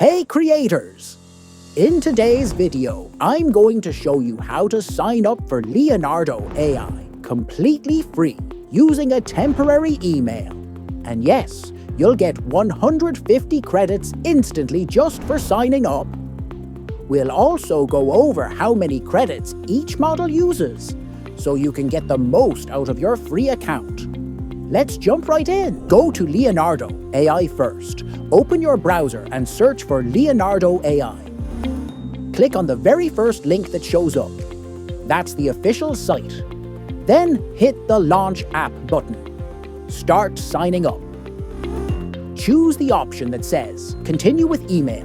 Hey creators! In today's video, I'm going to show you how to sign up for Leonardo AI completely free using a temporary email. And yes, you'll get 150 credits instantly just for signing up. We'll also go over how many credits each model uses, so you can get the most out of your free account. Let's jump right in. Go to Leonardo AI first. Open your browser and search for Leonardo AI. Click on the very first link that shows up. That's the official site. Then hit the Launch App button. Start signing up. Choose the option that says Continue with Email.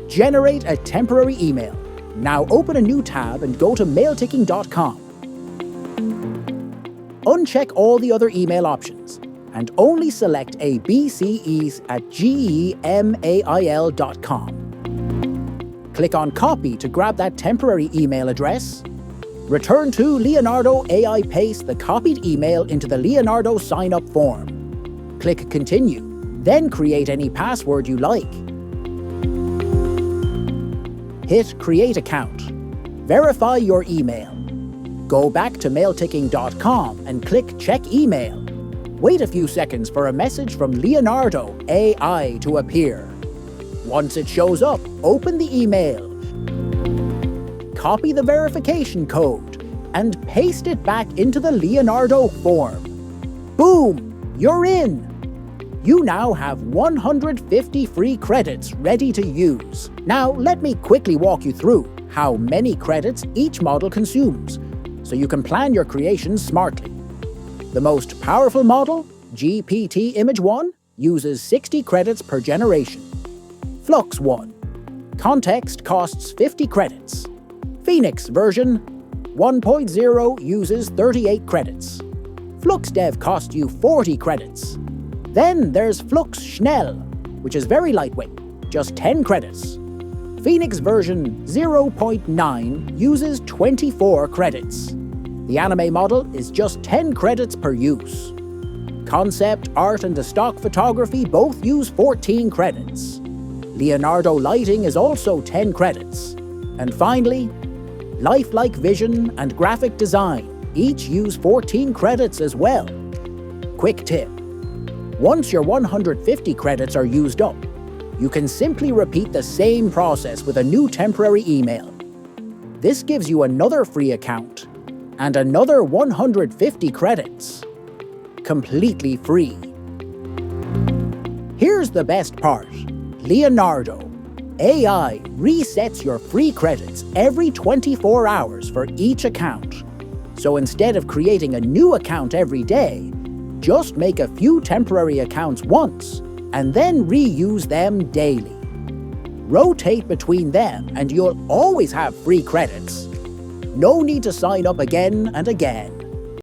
Generate a temporary email. Now open a new tab and go to mailticking.com. Uncheck all the other email options and only select abces@gmail.com. Click on Copy to grab that temporary email address. Return to Leonardo AI. Paste the copied email into the Leonardo sign-up form. Click Continue, then create any password you like. Hit Create Account. Verify your email. Go back to mailticking.com and click Check Email. Wait a few seconds for a message from Leonardo AI to appear. Once it shows up, open the email. Copy the verification code and paste it back into the Leonardo form. Boom! You're in! You now have 150 free credits ready to use. Now, let me quickly walk you through how many credits each model consumes, so you can plan your creations smartly. The most powerful model, GPT Image 1, uses 60 credits per generation. Flux 1. Context costs 50 credits. Phoenix version 1.0 uses 38 credits. Flux Dev costs you 40 credits. Then there's Flux Schnell, which is very lightweight, just 10 credits. Phoenix version 0.9 uses 24 credits. The anime model is just 10 credits per use. Concept, art, and the stock photography both use 14 credits. Leonardo lighting is also 10 credits. And finally, lifelike vision and graphic design each use 14 credits as well. Quick tip. Once your 150 credits are used up, you can simply repeat the same process with a new temporary email. This gives you another free account and another 150 credits. Completely free. Here's the best part. Leonardo AI resets your free credits every 24 hours for each account. So instead of creating a new account every day, just make a few temporary accounts once and then reuse them daily. Rotate between them and you'll always have free credits. No need to sign up again and again.